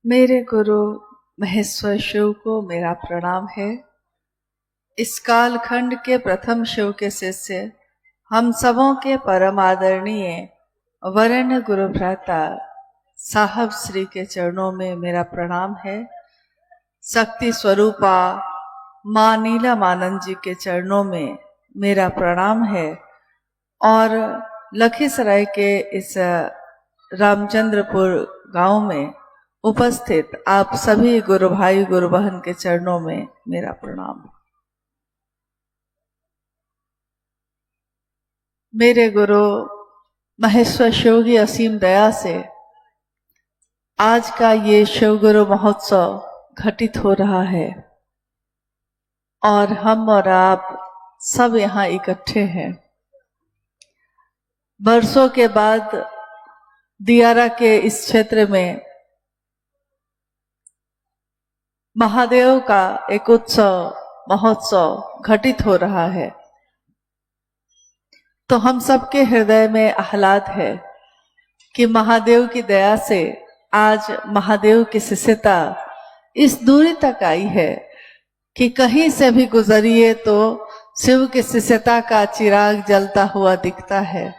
मेरे गुरु महेश्वर शिव को मेरा प्रणाम है। इस कालखंड के प्रथम शिव के शिष्य हम सबों के परम आदरणीय वरेण्य गुरु भ्राता साहब श्री के चरणों में मेरा प्रणाम है। शक्ति स्वरूपा माँ नीलमानंद जी के चरणों में मेरा प्रणाम है। और लखीसराय के इस रामचंद्रपुर गांव में उपस्थित आप सभी गुरु भाई गुरु बहन के चरणों में मेरा प्रणाम। मेरे गुरु महेश्वर शिव की असीम दया से आज का ये शिव गुरु महोत्सव घटित हो रहा है और हम और आप सब यहाँ इकट्ठे हैं। बरसों के बाद दियारा के इस क्षेत्र में महादेव का एक उत्सव महोत्सव घटित हो रहा है, तो हम सबके हृदय में आह्लाद है कि महादेव की दया से आज महादेव की शिष्यता इस दूरी तक आई है कि कहीं से भी गुजरिए तो शिव की शिष्यता का चिराग जलता हुआ दिखता है।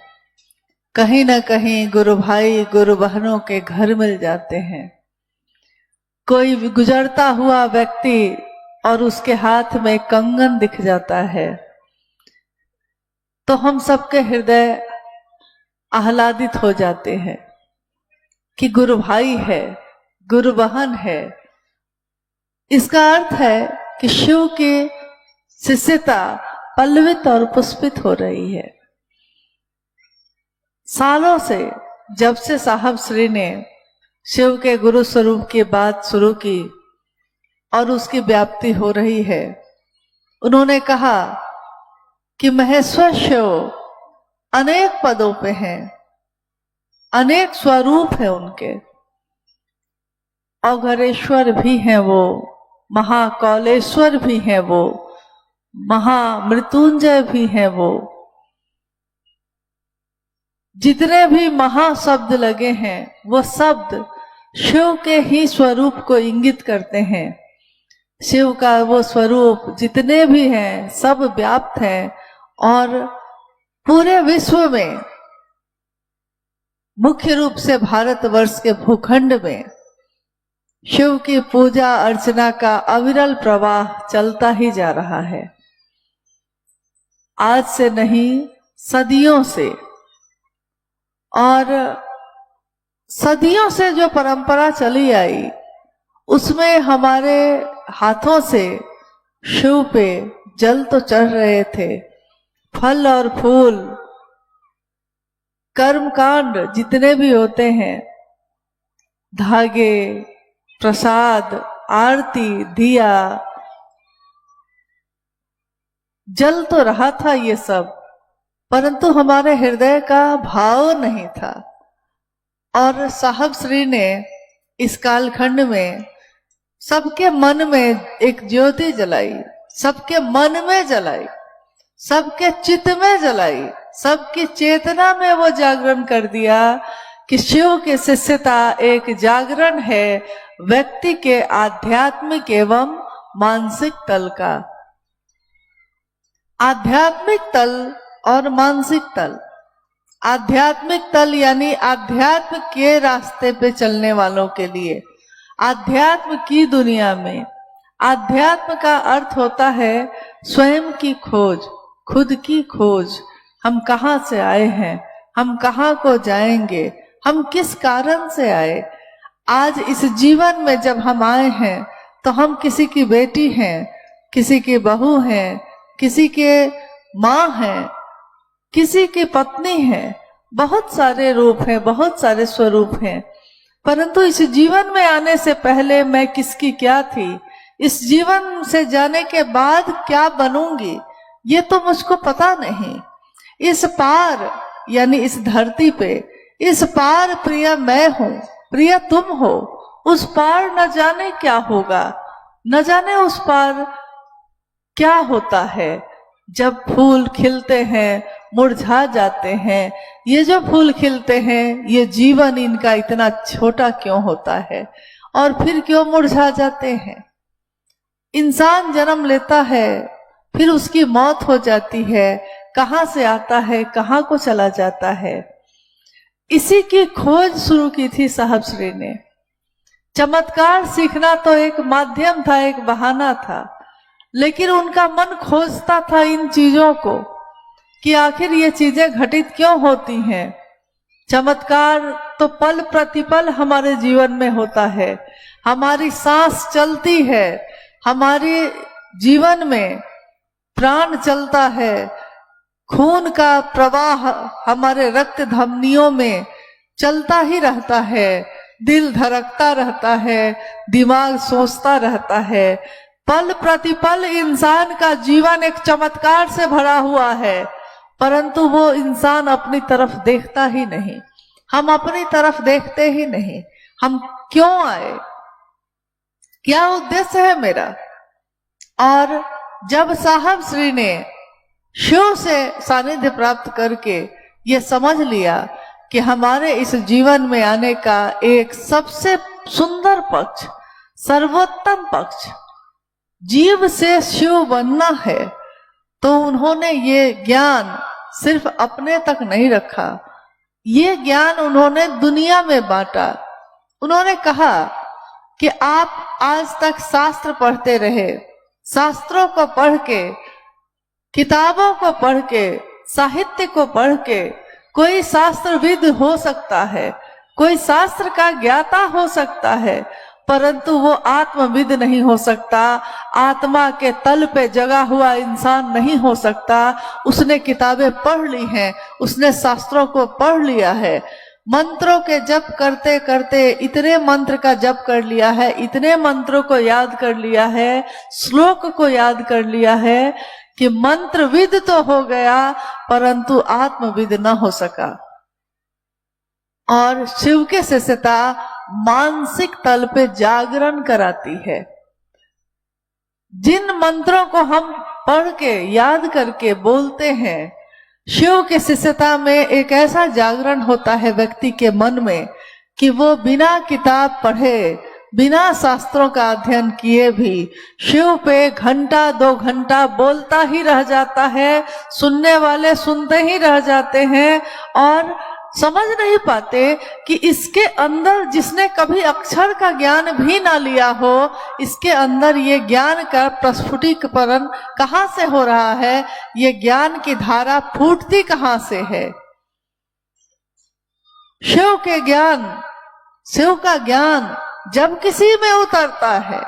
कहीं न कहीं गुरु भाई गुरु बहनों के घर मिल जाते हैं। कोई गुजरता हुआ व्यक्ति और उसके हाथ में कंगन दिख जाता है, तो हम सबके हृदय आह्लादित हो जाते हैं कि गुरु भाई है, गुरु बहन है। इसका अर्थ है कि शिव की शिष्यता पल्लवित और पुष्पित हो रही है। सालों से जब से साहब श्री ने शिव के गुरु स्वरूप की बात शुरू की और उसकी व्याप्ति हो रही है, उन्होंने कहा कि महेश्वर शिव अनेक पदों पे हैं, अनेक स्वरूप है उनके। अघरेश्वर भी हैं वो, महाकौलेश्वर भी हैं वो, महामृत्युंजय भी हैं वो। जितने भी महाशब्द लगे हैं वो शब्द शिव के ही स्वरूप को इंगित करते हैं। शिव का वो स्वरूप जितने भी हैं सब व्याप्त हैं और पूरे विश्व में मुख्य रूप से भारतवर्ष के भूखंड में शिव की पूजा अर्चना का अविरल प्रवाह चलता ही जा रहा है। आज से नहीं, सदियों से, और सदियों से जो परंपरा चली आई उसमें हमारे हाथों से शिव पे जल तो चढ़ रहे थे, फल और फूल, कर्मकांड जितने भी होते हैं, धागे, प्रसाद, आरती, दिया, जल तो रहा था ये सब, परंतु हमारे हृदय का भाव नहीं था। और साहब श्री ने इस कालखंड में सबके मन में एक ज्योति जलाई, सबके मन में जलाई, सबके चित्त में जलाई, सबकी चेतना में वो जागरण कर दिया कि शिव की शिष्यता एक जागरण है व्यक्ति के आध्यात्मिक एवं मानसिक तल का। आध्यात्मिक तल और मानसिक तल। आध्यात्मिक तल यानी आध्यात्म के रास्ते पे चलने वालों के लिए, आध्यात्म की दुनिया में। आध्यात्म का अर्थ होता है स्वयं की खोज, खुद की खोज। हम कहाँ से आए हैं, हम कहाँ को जाएंगे, हम किस कारण से आए। आज इस जीवन में जब हम आए हैं तो हम किसी की बेटी हैं, किसी की बहू हैं, किसी के माँ हैं, किसी की पत्नी है। बहुत सारे रूप हैं, बहुत सारे स्वरूप हैं, परंतु इस जीवन में आने से पहले मैं किसकी क्या थी, इस जीवन से जाने के बाद क्या बनूंगी, ये तो मुझको पता नहीं। इस पार यानी इस धरती पे, इस पार प्रिय मैं हूं, प्रिय तुम हो। उस पार न जाने क्या होगा, न जाने उस पार क्या होता है। जब फूल खिलते हैं मुरझा जाते हैं, ये जो फूल खिलते हैं ये जीवन इनका इतना छोटा क्यों होता है, और फिर क्यों मुरझा जाते हैं। इंसान जन्म लेता है, फिर उसकी मौत हो जाती है, कहाँ से आता है, कहाँ को चला जाता है। इसी की खोज शुरू की थी साहब श्री ने। चमत्कार सीखना तो एक माध्यम था, एक बहाना था, लेकिन उनका मन खोजता था इन चीजों को कि आखिर ये चीजें घटित क्यों होती हैं। चमत्कार तो पल प्रतिपल हमारे जीवन में होता है। हमारी सांस चलती है, हमारे जीवन में प्राण चलता है, खून का प्रवाह हमारे रक्त धमनियों में चलता ही रहता है, दिल धड़कता रहता है, दिमाग सोचता रहता है। पल प्रतिपल इंसान का जीवन एक चमत्कार से भरा हुआ है, परंतु वो इंसान अपनी तरफ देखता ही नहीं। हम अपनी तरफ देखते ही नहीं। हम क्यों आए, क्या उद्देश्य है मेरा। और जब साहब श्री ने शिव से सानिध्य प्राप्त करके ये समझ लिया कि हमारे इस जीवन में आने का एक सबसे सुंदर पक्ष, सर्वोत्तम पक्ष जीव से शिव बनना है, तो उन्होंने ये ज्ञान सिर्फ अपने तक नहीं रखा, ये ज्ञान उन्होंने दुनिया में बांटा। उन्होंने कहा कि आप आज तक शास्त्र पढ़ते रहे, शास्त्रों को पढ़ के, किताबों को पढ़ के, साहित्य को पढ़ के कोई शास्त्रविद हो सकता है, कोई शास्त्र का ज्ञाता हो सकता है, परंतु वो आत्मविद नहीं हो सकता, आत्मा के तल पे जगा हुआ इंसान नहीं हो सकता। उसने किताबें पढ़ ली हैं, उसने शास्त्रों को पढ़ लिया है, मंत्रों के जप करते करते इतने मंत्र का जप कर लिया है, इतने मंत्रों को याद कर लिया है, श्लोक को याद कर लिया है कि मंत्रविद तो हो गया परंतु आत्मविद न हो सका। और शिव के शिष्यता मानसिक तल पे जागरण कराती है। जिन मंत्रों को हम पढ़ के याद करके बोलते हैं, शिव के शिष्यता में एक ऐसा जागरण होता है व्यक्ति के मन में कि वो बिना किताब पढ़े, बिना शास्त्रों का अध्ययन किए भी शिव पे घंटा 2 घंटा बोलता ही रह जाता है, सुनने वाले सुनते ही रह जाते हैं और समझ नहीं पाते कि इसके अंदर, जिसने कभी अक्षर का ज्ञान भी ना लिया हो, इसके अंदर ये ज्ञान का प्रस्फुटीकरण कहाँ से हो रहा है, ये ज्ञान की धारा फूटती कहाँ से है। शिव के ज्ञान, शिव का ज्ञान जब किसी में उतरता है,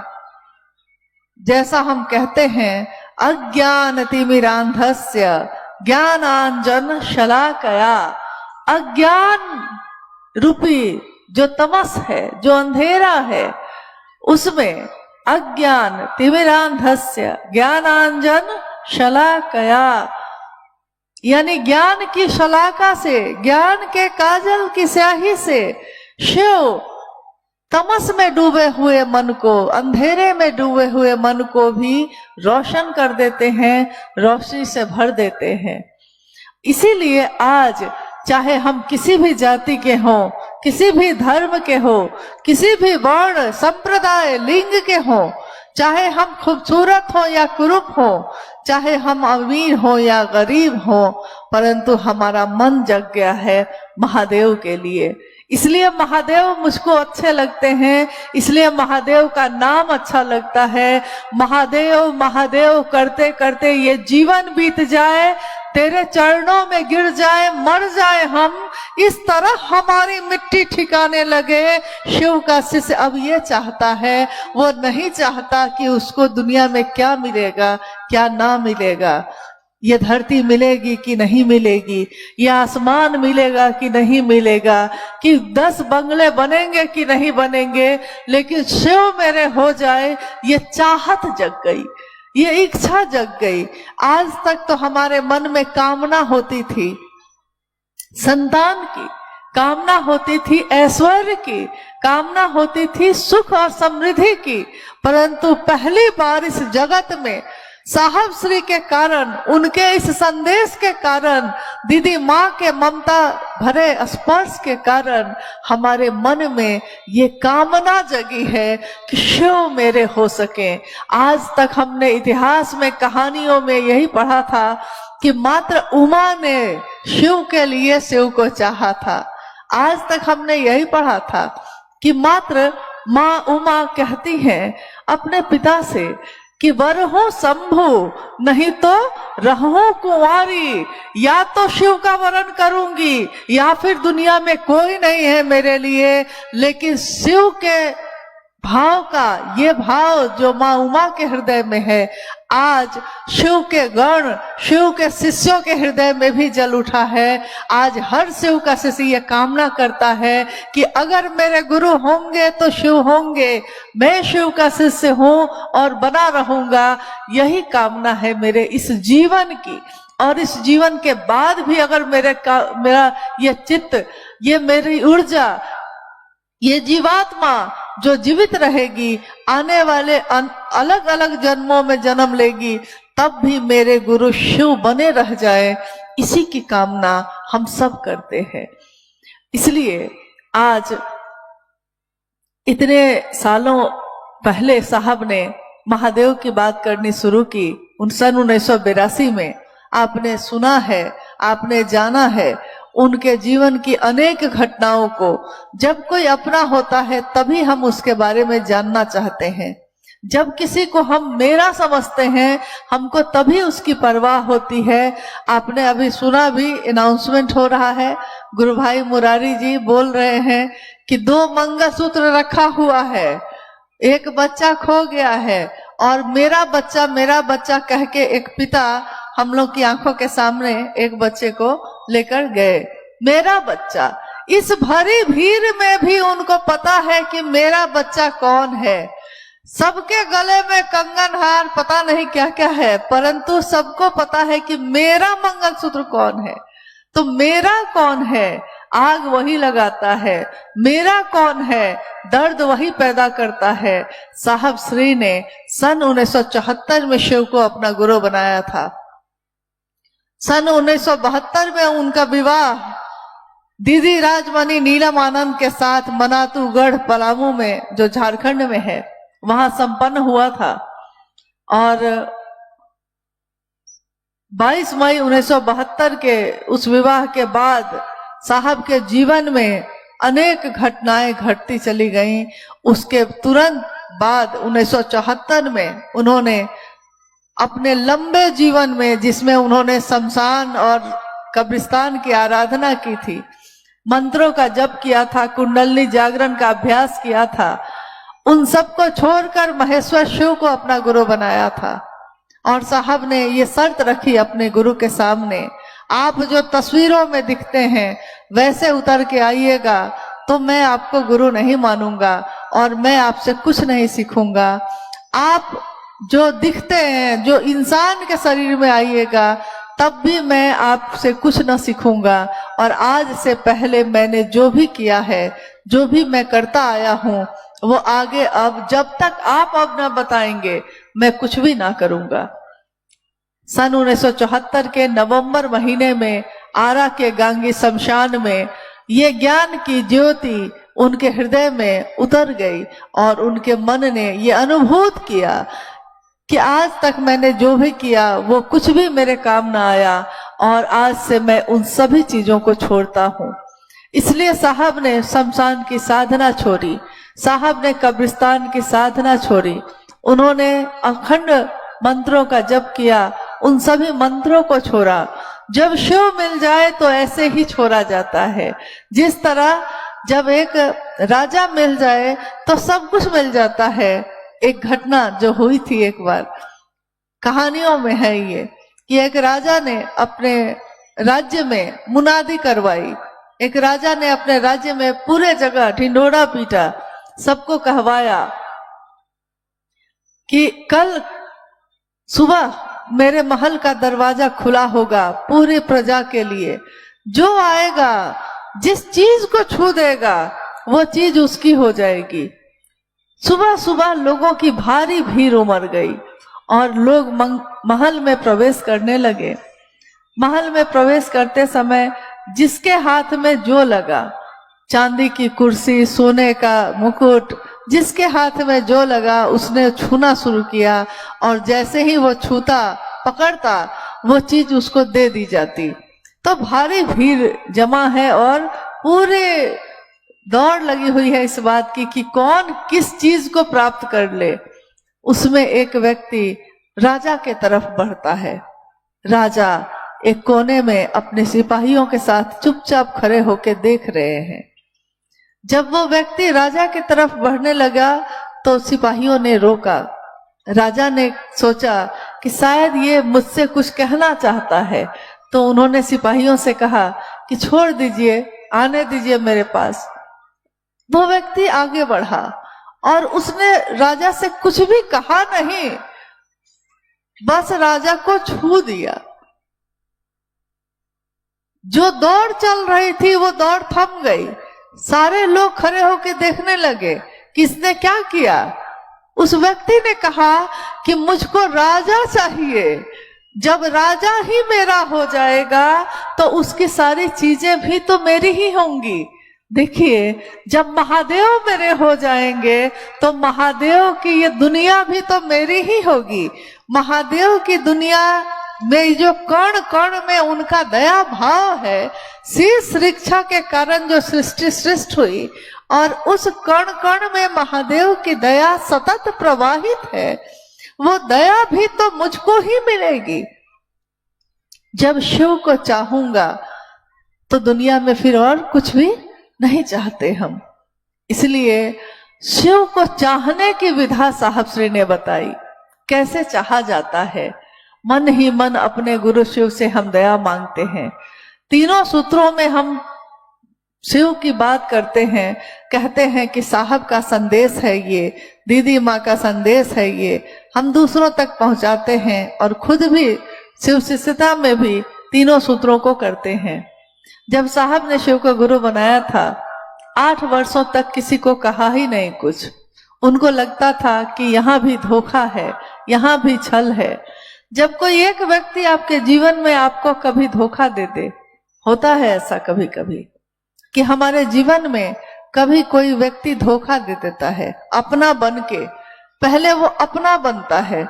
जैसा हम कहते हैं अज्ञान तिमिरांधस्य ज्ञानांजन शलाकया, अज्ञान रूपी जो तमस है, जो अंधेरा है, उसमें अज्ञान तिमिरांधस्य ज्ञानांजन शलाकया, यानी ज्ञान की शलाका से, ज्ञान के काजल की स्याही से शिव तमस में डूबे हुए मन को, अंधेरे में डूबे हुए मन को भी रोशन कर देते हैं, रोशनी से भर देते हैं। इसीलिए आज चाहे हम किसी भी जाति के हों, किसी भी धर्म के हो, किसी भी वर्ण संप्रदाय लिंग के हों, चाहे हम खूबसूरत हो या कुरूप हो, चाहे हम अमीर हो या गरीब हो, परंतु हमारा मन जग गया है महादेव के लिए। इसलिए महादेव मुझको अच्छे लगते हैं, इसलिए महादेव का नाम अच्छा लगता है। महादेव महादेव करते करते ये जीवन बीत जाए, तेरे चरणों में गिर जाए, मर जाए हम, इस तरह हमारी मिट्टी ठिकाने लगे। शिव का शिष्य अब ये चाहता है, वो नहीं चाहता कि उसको दुनिया में क्या मिलेगा क्या ना मिलेगा, ये धरती मिलेगी कि नहीं मिलेगी, ये आसमान मिलेगा कि नहीं मिलेगा, कि 10 बंगले बनेंगे कि नहीं बनेंगे, लेकिन शिव मेरे हो जाए, ये चाहत जग गई, ये इच्छा जग गई। आज तक तो हमारे मन में कामना होती थी, संतान की कामना होती थी, ऐश्वर्य की कामना होती थी, सुख और समृद्धि की, परंतु पहली बार इस जगत में साहब श्री के कारण, उनके इस संदेश के कारण, दीदी माँ के ममता भरे स्पर्श के कारण हमारे मन में ये कामना जगी है कि शिव मेरे हो सके। आज तक हमने इतिहास में, कहानियों में यही पढ़ा था कि मात्र उमा ने शिव के लिए शिव को चाहा था। आज तक हमने यही पढ़ा था कि मात्र माँ उमा कहती हैं अपने पिता से कि वर हो शंभु नहीं तो रहूं कुंवारी, या तो शिव का वरण करूंगी या फिर दुनिया में कोई नहीं है मेरे लिए। लेकिन शिव के भाव का, ये भाव जो माँ उमा के हृदय में है, आज शिव के गण, शिव के शिष्यों के हृदय में भी जल उठा है। आज हर शिव का शिष्य ये कामना करता है कि अगर मेरे गुरु होंगे तो शिव होंगे, मैं शिव का शिष्य हूँ और बना रहूंगा। यही कामना है मेरे इस जीवन की, और इस जीवन के बाद भी अगर मेरा ये चित्त, ये मेरी ऊर्जा, ये जीवात्मा जो जीवित रहेगी, आने वाले अलग अलग जन्मों में जन्म लेगी, तब भी मेरे गुरु शिव बने रह जाए, इसी की कामना हम सब करते हैं। इसलिए आज इतने सालों पहले साहब ने महादेव की बात करनी शुरू की, सन 1982 में। आपने सुना है, आपने जाना है उनके जीवन की अनेक घटनाओं को। जब कोई अपना होता है तभी हम उसके बारे में जानना चाहते हैं। जब किसी को हम मेरा समझते हैं, हमको तभी उसकी परवाह होती है। आपने अभी सुना भी, अनाउंसमेंट हो रहा है, गुरु भाई मुरारी जी बोल रहे हैं कि 2 मंगलसूत्र रखा हुआ है, एक बच्चा खो गया है, और मेरा बच्चा कह के एक पिता हम लोग की आंखों के सामने एक बच्चे को लेकर गए। मेरा बच्चा, इस भरी भीड़ में भी उनको पता है कि मेरा बच्चा कौन है। सबके गले में कंगन हार पता नहीं क्या क्या है, परंतु सबको पता है कि मेरा मंगलसूत्र कौन है। तो मेरा कौन है, आग वही लगाता है। मेरा कौन है, दर्द वही पैदा करता है। साहब श्री ने सन 1974 में शिव को अपना गुरु बनाया था। सन 1972 में उनका विवाह दीदी राजमणि नीलम आनंद के साथ मनातूगढ़ पलामू में, जो झारखंड में है, वहां संपन्न हुआ था। और 22 मई 1972 के उस विवाह के बाद साहब के जीवन में अनेक घटनाएं घटती चली गईं। उसके तुरंत बाद 1974 में उन्होंने अपने लंबे जीवन में, जिसमें उन्होंने शमशान और कब्रिस्तान की आराधना की थी, मंत्रों का जप किया था, कुंडलनी जागरण का अभ्यास किया था, उन सबको छोड़कर महेश्वर शिव को अपना गुरु बनाया था। और साहब ने ये शर्त रखी अपने गुरु के सामने, आप जो तस्वीरों में दिखते हैं वैसे उतर के आइएगा तो मैं आपको गुरु नहीं मानूंगा और मैं आपसे कुछ नहीं सीखूंगा। आप जो दिखते हैं, जो इंसान के शरीर में आइएगा, तब भी मैं आपसे कुछ न सीखूंगा। और आज से पहले मैंने जो भी किया है, जो भी मैं करता आया हूँ, वो आगे अब जब तक आप अब न बताएंगे मैं कुछ भी ना करूंगा। सन 1974 के नवंबर महीने में आरा के गांगी शमशान में ये ज्ञान की ज्योति उनके हृदय में उतर गई और उनके मन ने ये अनुभूत किया कि आज तक मैंने जो भी किया वो कुछ भी मेरे काम ना आया, और आज से मैं उन सभी चीजों को छोड़ता हूँ। इसलिए साहब ने शमशान की साधना छोड़ी, साहब ने कब्रिस्तान की साधना छोड़ी, उन्होंने अखंड मंत्रों का जप किया, उन सभी मंत्रों को छोड़ा। जब शिव मिल जाए तो ऐसे ही छोड़ा जाता है, जिस तरह जब एक राजा मिल जाए तो सब कुछ मिल जाता है। एक घटना जो हुई थी एक बार, कहानियों में है ये, कि एक राजा ने अपने राज्य में मुनादी करवाई। एक राजा ने अपने राज्य में पूरे जगह ढिंढोरा पीटा, सबको कहवाया कि कल सुबह मेरे महल का दरवाजा खुला होगा पूरी प्रजा के लिए। जो आएगा, जिस चीज को छू देगा, वो चीज उसकी हो जाएगी। सुबह सुबह लोगों की भारी भीड़ उमड़ गई और लोग महल में प्रवेश करने लगे। महल में प्रवेश करते समय जिसके हाथ में जो लगा, चांदी की कुर्सी, सोने का मुकुट, जिसके हाथ में जो लगा उसने छूना शुरू किया, और जैसे ही वो छूता पकड़ता वो चीज उसको दे दी जाती। तो भारी भीड़ जमा है और पूरे दौड़ लगी हुई है इस बात की कि कौन किस चीज को प्राप्त कर ले। उसमें एक व्यक्ति राजा के तरफ बढ़ता है। राजा एक कोने में अपने सिपाहियों के साथ चुपचाप खड़े होकर देख रहे हैं। जब वो व्यक्ति राजा की तरफ बढ़ने लगा तो सिपाहियों ने रोका। राजा ने सोचा कि शायद ये मुझसे कुछ कहना चाहता है, तो उन्होंने सिपाहियों से कहा कि छोड़ दीजिए, आने दीजिए मेरे पास। वो व्यक्ति आगे बढ़ा और उसने राजा से कुछ भी कहा नहीं, बस राजा को छू दिया। जो दौड़ चल रही थी वो दौड़ थम गई। सारे लोग खड़े होकर देखने लगे किसने क्या किया। उस व्यक्ति ने कहा कि मुझको राजा चाहिए, जब राजा ही मेरा हो जाएगा तो उसकी सारी चीजें भी तो मेरी ही होंगी। देखिए, जब महादेव मेरे हो जाएंगे तो महादेव की ये दुनिया भी तो मेरी ही होगी। महादेव की दुनिया में जो कण कण में उनका दया भाव है, शीर्ष रिक्षा के कारण जो सृष्टि सृष्टि हुई, और उस कण कण में महादेव की दया सतत प्रवाहित है, वो दया भी तो मुझको ही मिलेगी। जब शिव को चाहूंगा तो दुनिया में फिर और कुछ भी नहीं चाहते हम। इसलिए शिव को चाहने की विधा साहब श्री ने बताई, कैसे चाहा जाता है। मन ही मन अपने गुरु शिव से हम दया मांगते हैं। तीनों सूत्रों में हम शिव की बात करते हैं, कहते हैं कि साहब का संदेश है ये, दीदी माँ का संदेश है ये, हम दूसरों तक पहुंचाते हैं और खुद भी शिव शिष्यता में भी तीनों सूत्रों को करते हैं। जब साहब ने शिव को गुरु बनाया था, 8 वर्षों तक किसी को कहा ही नहीं कुछ। उनको लगता था कि यहाँ भी धोखा है, यहाँ भी छल है। जब कोई एक व्यक्ति आपके जीवन में आपको कभी धोखा दे दे, होता है ऐसा कभी कभी कि हमारे जीवन में कभी कोई व्यक्ति धोखा दे देता है अपना बन के। पहले वो अपना बनता है,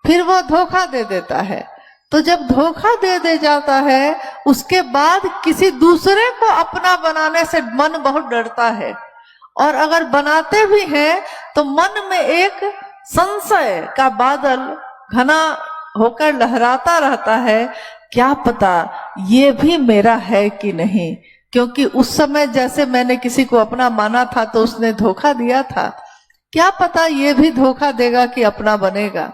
फिर वो धोखा दे देता है। तो जब धोखा दे जाता है, उसके बाद किसी दूसरे को अपना बनाने से मन बहुत डरता है, और अगर बनाते भी हैं तो मन में एक संशय का बादल घना होकर लहराता रहता है, क्या पता ये भी मेरा है कि नहीं। क्योंकि उस समय जैसे मैंने किसी को अपना माना था तो उसने धोखा दिया था, क्या पता ये भी धोखा देगा कि अपना बनेगा।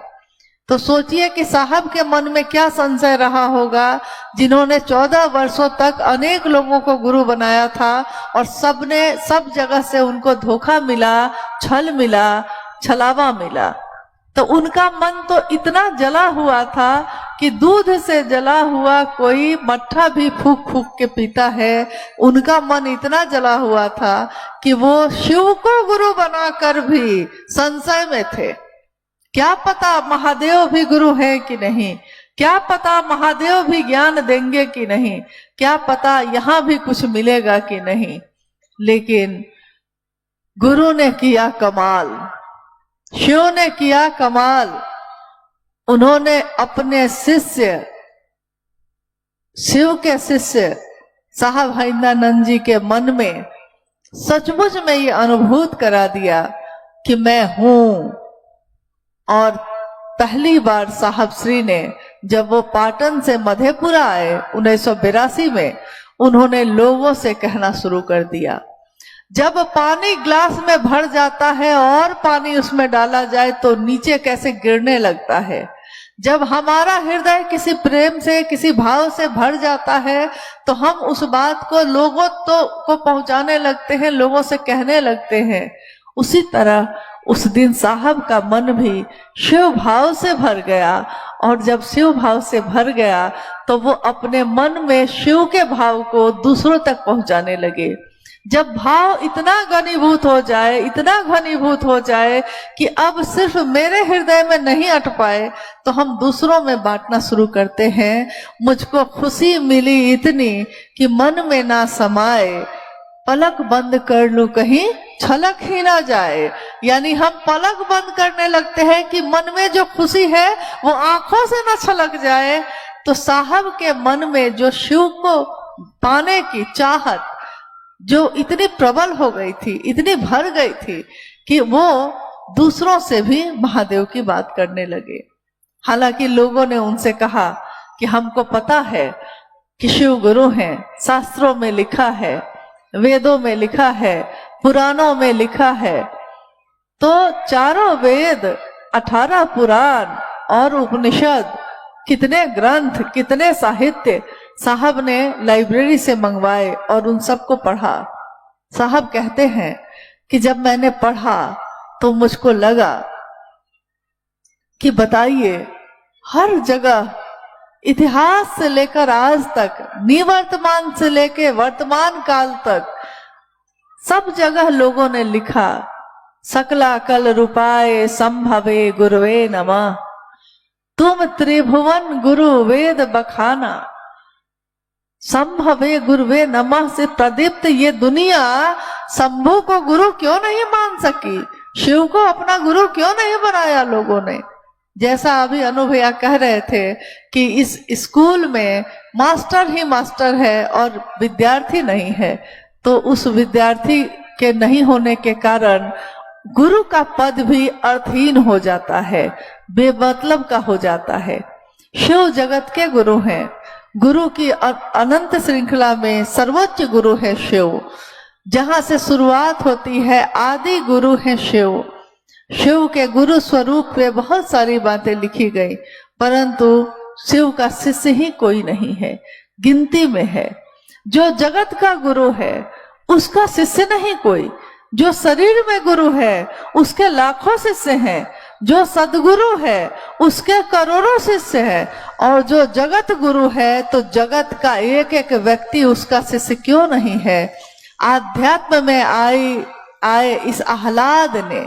तो सोचिए कि साहब के मन में क्या संशय रहा होगा, जिन्होंने 14 वर्षों तक अनेक लोगों को गुरु बनाया था और सब जगह से उनको धोखा मिला, छल मिला, छलावा मिला। तो उनका मन तो इतना जला हुआ था कि दूध से जला हुआ कोई मट्ठा भी फूक फूक के पीता है। उनका मन इतना जला हुआ था कि वो शिव को गुरु बनाकर भी संशय में थे। क्या पता महादेव भी गुरु है कि नहीं, क्या पता महादेव भी ज्ञान देंगे कि नहीं, क्या पता यहाँ भी कुछ मिलेगा कि नहीं। लेकिन गुरु ने किया कमाल, शिव ने किया कमाल। उन्होंने अपने शिष्य, शिव के शिष्य साहब हरिंद्रानंद जी के मन में सचमुच में ये अनुभूत करा दिया कि मैं हूं। और पहली बार साहब श्री ने जब वो पाटन से मधेपुरा आए 1982 में, उन्होंने लोगों से कहना शुरू कर दिया, जब पानी ग्लास में भर जाता है और पानी उसमें डाला जाए तो नीचे कैसे गिरने लगता है। जब हमारा हृदय किसी प्रेम से, किसी भाव से भर जाता है तो हम उस बात को लोगों को पहुंचाने लगते हैं, लोगों से कहने लगते हैं। उसी तरह उस दिन साहब का मन भी शिव भाव से भर गया, और जब शिव भाव से भर गया तो वो अपने मन में शिव के भाव को दूसरों तक पहुंचाने लगे। जब भाव इतना घनीभूत हो जाए, इतना घनीभूत हो जाए कि अब सिर्फ मेरे हृदय में नहीं अट पाए, तो हम दूसरों में बांटना शुरू करते हैं। मुझको खुशी मिली इतनी कि मन में ना समाए, पलक बंद कर लूं कहीं छलक ही ना जाए। यानी हम पलक बंद करने लगते हैं कि मन में जो खुशी है वो आंखों से ना छलक जाए। तो साहब के मन में जो शिव को पाने की चाहत जो इतनी प्रबल हो गई थी, इतनी भर गई थी कि वो दूसरों से भी महादेव की बात करने लगे। हालांकि लोगों ने उनसे कहा कि हमको पता है कि शिव गुरु हैं, शास्त्रों में लिखा है, वेदों में लिखा है, पुराणों में लिखा है। तो चारों वेद, 18 पुराण और उपनिषद, कितने ग्रंथ, कितने साहित्य साहब ने लाइब्रेरी से मंगवाए और उन सबको पढ़ा। साहब कहते हैं कि जब मैंने पढ़ा तो मुझको लगा कि बताइए, हर जगह इतिहास से लेकर आज तक, निवर्तमान से लेकर वर्तमान काल तक, सब जगह लोगों ने लिखा, सकला कल रूपाय संभवे गुरुवे नमः, तुम त्रिभुवन गुरु वेद बखाना। संभवे गुरुवे नमः से प्रदीप्त ये दुनिया शंभु को गुरु क्यों नहीं मान सकी, शिव को अपना गुरु क्यों नहीं बनाया लोगों ने। जैसा अभी अनुभैया कह रहे थे कि इस स्कूल में मास्टर ही मास्टर है और विद्यार्थी नहीं है, तो उस विद्यार्थी के नहीं होने के कारण गुरु का पद भी अर्थहीन हो जाता है, बेमतलब का हो जाता है। शिव जगत के गुरु हैं। गुरु की अनंत श्रृंखला में सर्वोच्च गुरु है शिव। जहां से शुरुआत होती है, आदि गुरु है शिव। शिव के गुरु स्वरूप पे बहुत सारी बातें लिखी गई, परंतु शिव का शिष्य ही कोई नहीं है, गिनती में है। जो जगत का गुरु है उसका शिष्य नहीं कोई। जो शरीर में गुरु है उसके लाखों शिष्य हैं। जो सदगुरु है उसके करोड़ों शिष्य है। और जो जगत गुरु है तो जगत का एक एक व्यक्ति उसका शिष्य क्यों नहीं है। आध्यात्म में आए इस आह्लाद ने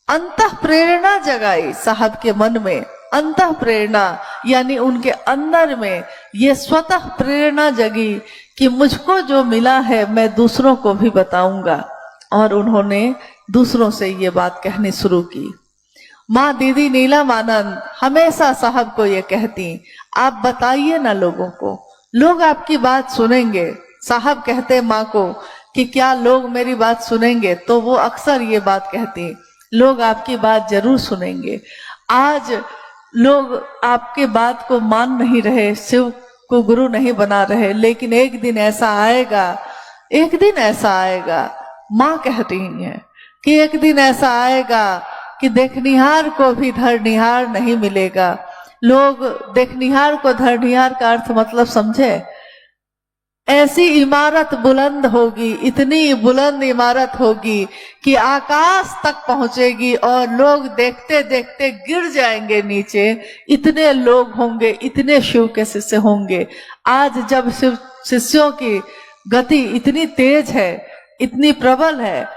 अंतः प्रेरणा जगाई साहब के मन में। अंतः प्रेरणा यानी उनके अंदर में ये स्वतः प्रेरणा जगी कि मुझको जो मिला है मैं दूसरों को भी बताऊंगा। और उन्होंने दूसरों से ये बात कहनी शुरू की। माँ दीदी नीलम आनंद हमेशा साहब को ये कहती, आप बताइए ना लोगों को, लोग आपकी बात सुनेंगे। साहब कहते माँ को कि क्या लोग मेरी बात सुनेंगे, तो वो अक्सर ये बात कहती, लोग आपकी बात जरूर सुनेंगे। आज लोग आपके बात को मान नहीं रहे, शिव को गुरु नहीं बना रहे, लेकिन एक दिन ऐसा आएगा, एक दिन ऐसा आएगा, माँ कह रही है कि एक दिन ऐसा आएगा कि देखनिहार को भी धरनिहार नहीं मिलेगा। लोग देखनिहार को धरनिहार का अर्थ मतलब समझे। ऐसी इमारत बुलंद होगी, इतनी बुलंद इमारत होगी कि आकाश तक पहुंचेगी और लोग देखते देखते गिर जाएंगे नीचे। इतने लोग होंगे, इतने शिव के शिष्य होंगे। आज जब शिव शिष्यों की गति इतनी तेज है, इतनी प्रबल है,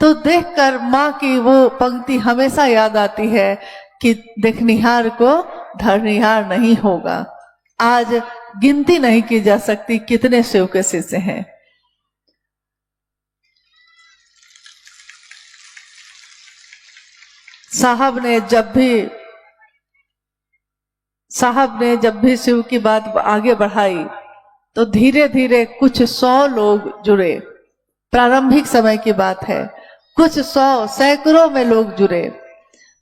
तो देखकर माँ की वो पंक्ति हमेशा याद आती है कि देखनिहार को धरनिहार नहीं होगा। आज गिनती नहीं की जा सकती कितने शिव के शिष्य हैं। साहब ने जब भी शिव की बात आगे बढ़ाई तो धीरे धीरे कुछ 100 लोग जुड़े। प्रारंभिक समय की बात है, कुछ 100 सैकड़ों में लोग जुड़े।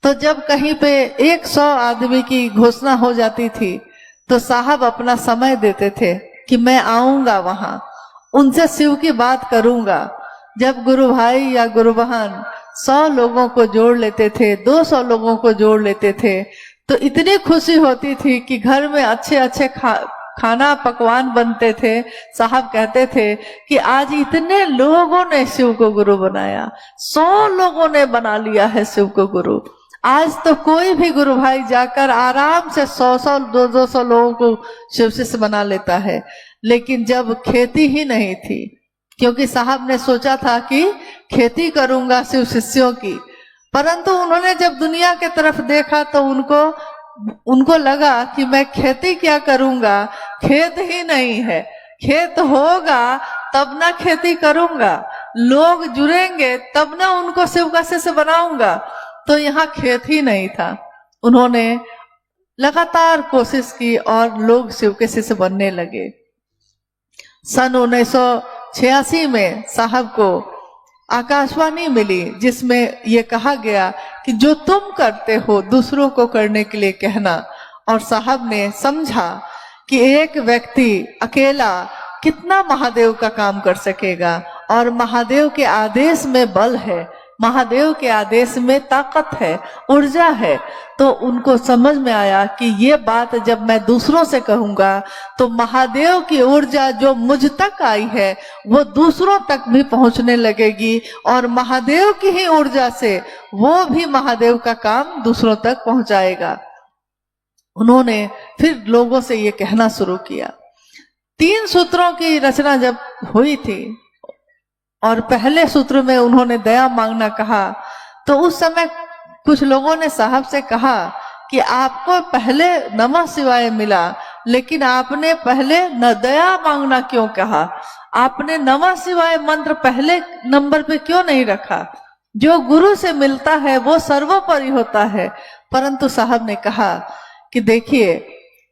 तो जब कहीं पे 100 आदमी की घोषणा हो जाती थी तो साहब अपना समय देते थे कि मैं आऊंगा वहां, उनसे शिव की बात करूंगा। जब गुरु भाई या गुरु बहन 100 लोगों को जोड़ लेते थे, 200 लोगों को जोड़ लेते थे, तो इतनी खुशी होती थी कि घर में अच्छे अच्छे खाना पकवान बनते थे। साहब कहते थे कि आज इतने लोगों ने शिव को गुरु बनाया, 100 लोगों ने बना लिया है शिव को गुरु। आज तो कोई भी गुरु भाई जाकर आराम से 100-100, 200 लोगों को शिव शिष्य बना लेता है। लेकिन जब खेती ही नहीं थी, क्योंकि साहब ने सोचा था कि खेती करूंगा शिव शिष्यों की, परंतु उन्होंने जब दुनिया के तरफ देखा तो उनको लगा कि मैं खेती क्या करूंगा, खेत ही नहीं है, खेत होगा तब ना खेती करूंगा, लोग जुड़ेंगे तब ना उनको शिव का शिष्य बनाऊंगा, तो यहाँ खेत ही नहीं था। उन्होंने लगातार कोशिश की और लोग शिव के शिष्य बनने लगे। सन 1986 में साहब को आकाशवाणी मिली जिसमें ये कहा गया कि जो तुम करते हो दूसरों को करने के लिए कहना, और साहब ने समझा कि एक व्यक्ति अकेला कितना महादेव का काम कर सकेगा, और महादेव के आदेश में बल है, महादेव के आदेश में ताकत है, ऊर्जा है। तो उनको समझ में आया कि ये बात जब मैं दूसरों से कहूंगा तो महादेव की ऊर्जा जो मुझ तक आई है वो दूसरों तक भी पहुंचने लगेगी, और महादेव की ही ऊर्जा से वो भी महादेव का काम दूसरों तक पहुंचाएगा। उन्होंने फिर लोगों से ये कहना शुरू किया। 3 सूत्रों की रचना जब हुई थी और पहले सूत्र में उन्होंने दया मांगना कहा, तो उस समय कुछ लोगों ने साहब से कहा कि आपको पहले नमः शिवाय मिला, लेकिन आपने पहले न दया मांगना क्यों कहा, आपने नमः शिवाय मंत्र पहले नंबर पे क्यों नहीं रखा, जो गुरु से मिलता है वो सर्वोपरि होता है। परंतु साहब ने कहा कि देखिए,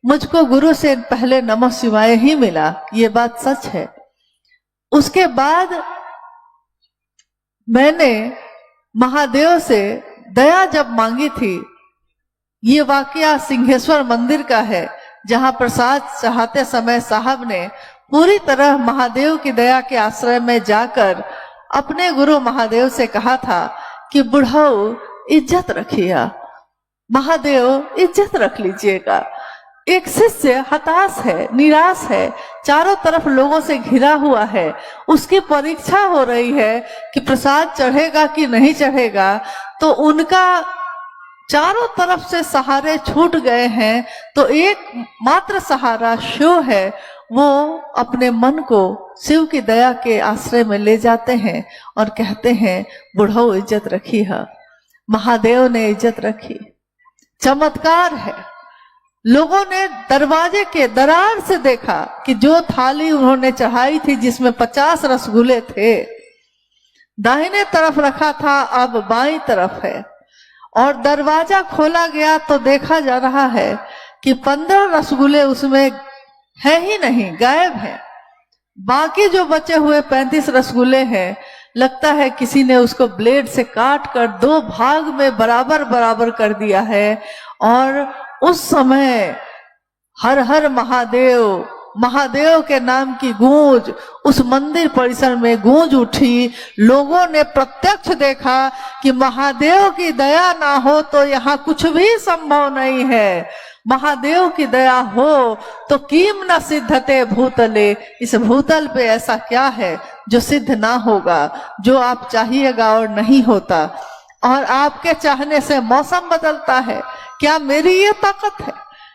मुझको गुरु से पहले नमः शिवाय ही मिला, ये बात सच है। उसके बाद मैंने महादेव से दया जब मांगी थी, ये वाकया सिंहेश्वर मंदिर का है, जहां प्रसाद चाहते समय साहब ने पूरी तरह महादेव की दया के आश्रय में जाकर अपने गुरु महादेव से कहा था कि बुढ़ाऊ इज्जत रखिए, महादेव इज्जत रख लीजिएगा। एक शिष्य हताश है, निराश है, चारों तरफ लोगों से घिरा हुआ है, उसकी परीक्षा हो रही है कि प्रसाद चढ़ेगा कि नहीं चढ़ेगा, तो उनका चारों तरफ से सहारे छूट गए हैं, तो एक मात्र सहारा शिव है। वो अपने मन को शिव की दया के आश्रय में ले जाते हैं और कहते हैं बुढ़ऊ इज्जत रखी है। महादेव ने इज्जत रखी, चमत्कार है। लोगों ने दरवाजे के दरार से देखा कि जो थाली उन्होंने चढ़ाई थी जिसमें 50 रसगुल्ले थे, दाहिने तरफ रखा था, अब बाईं तरफ है, और दरवाजा खोला गया तो देखा जा रहा है कि 15 रसगुल्ले उसमें है ही नहीं, गायब है। बाकी जो बचे हुए 35 रसगुल्ले हैं, लगता है किसी ने उसको ब्लेड से काट कर 2 भाग में बराबर बराबर कर दिया है। और उस समय हर हर महादेव, महादेव के नाम की गूंज उस मंदिर परिसर में गूंज उठी। लोगों ने प्रत्यक्ष देखा कि महादेव की दया ना हो तो यहाँ कुछ भी संभव नहीं है, महादेव की दया हो तो किम न सिद्धते भूतले, इस भूतल पे ऐसा क्या है जो सिद्ध ना होगा, जो आप चाहिएगा और नहीं होता। और आपके चाहने से मौसम बदलता है। क्या मेरी ये ताकत है?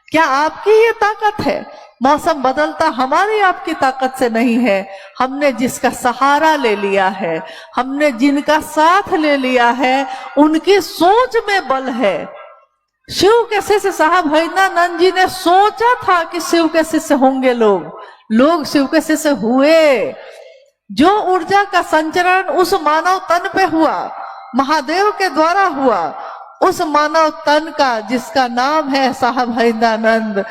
क्या आपकी ये ताकत है? मौसम बदलता हमारी आपकी ताकत से नहीं है। हमने जिसका सहारा ले लिया है, हमने जिनका साथ ले लिया है, उनकी सोच में बल है। शिव के शिष्य साहब हरिदानंद जी ने सोचा था कि शिव के शिष्य होंगे लोग शिव के शिष्य हुए। जो ऊर्जा का संचरण उस मानव तन पे हुआ, महादेव के द्वारा हुआ, उस मानव तन का जिसका नाम है साहब हरिदानंद,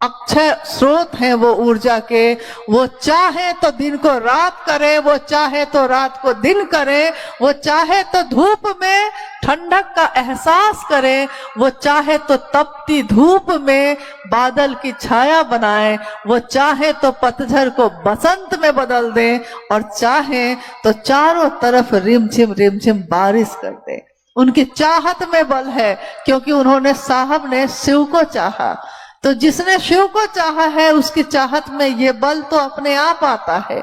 अक्षय स्रोत हैं वो ऊर्जा के। वो चाहे तो दिन को रात करे, वो चाहे तो रात को दिन करे, वो चाहे तो धूप में ठंडक का एहसास करे, वो चाहे तो तपती धूप में बादल की छाया बनाए, वो चाहे तो पतझड़ को बसंत में बदल दे, और चाहे तो चारों तरफ रिमझिम बारिश कर दे। उनकी चाहत में बल है, क्योंकि उन्होंने साहब ने शिव को चाहा। तो जिसने शिव को चाहा है उसकी चाहत में ये बल तो अपने आप आता है।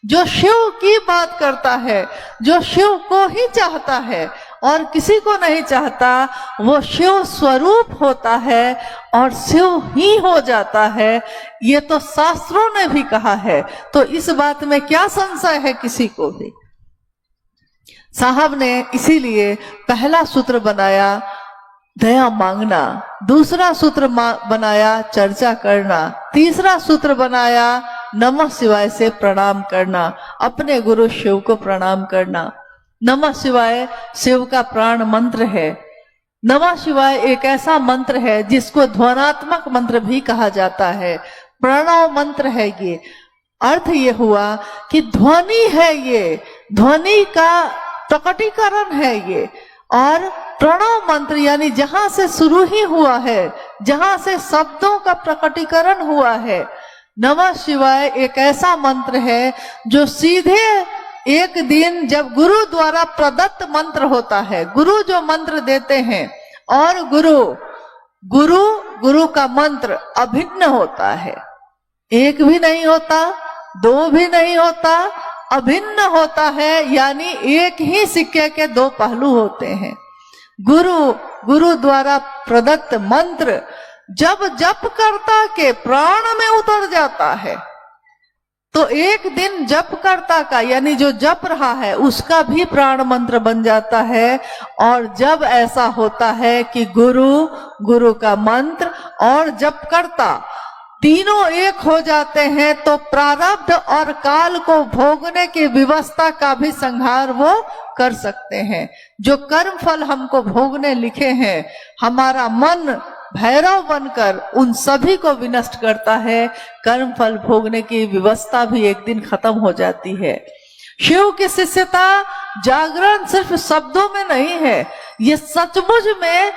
जो शिव की बात करता है, जो शिव को ही चाहता है, और किसी को नहीं चाहता, वो शिव स्वरूप होता है और शिव ही हो जाता है। ये तो शास्त्रों ने भी कहा है, तो इस बात में क्या संशय है किसी को भी। साहब ने इसीलिए पहला सूत्र बनाया दया मांगना, दूसरा सूत्र बनाया चर्चा करना, तीसरा सूत्र बनाया नमः शिवाय से प्रणाम करना, अपने गुरु शिव को प्रणाम करना। नमः शिवाय शिव का प्राण मंत्र है। नमः शिवाय एक ऐसा मंत्र है जिसको ध्वनात्मक मंत्र भी कहा जाता है, प्रणव मंत्र है। ये अर्थ ये हुआ कि ध्वनि है, ये ध्वनि का प्रकटीकरण है ये। और प्रणव मंत्र यानी जहां से शुरू ही हुआ है, जहां से शब्दों का प्रकटीकरण हुआ है। नमः शिवाय एक ऐसा मंत्र है जो सीधे एक दिन जब गुरु द्वारा प्रदत्त मंत्र होता है, गुरु जो मंत्र देते हैं, और गुरु का मंत्र अभिन्न होता है, एक भी नहीं होता, दो भी नहीं होता, अभिन्न होता है। यानी एक ही सिक्के के दो पहलू होते हैं। गुरु द्वारा प्रदत्त मंत्र जब जपकर्ता के प्राण में उतर जाता है, तो एक दिन जपकर्ता का यानी जो जप रहा है उसका भी प्राण मंत्र बन जाता है। और जब ऐसा होता है कि गुरु का मंत्र और जपकर्ता तीनों एक हो जाते हैं, तो प्रारब्ध और काल को भोगने की व्यवस्था का भी संहार वो कर सकते हैं। जो कर्म फल हमको भोगने लिखे हैं, हमारा मन भैरव बनकर उन सभी को विनष्ट करता है। कर्म फल भोगने की व्यवस्था भी एक दिन खत्म हो जाती है। शिव की शिष्यता जागरण सिर्फ शब्दों में नहीं है, ये सचमुच में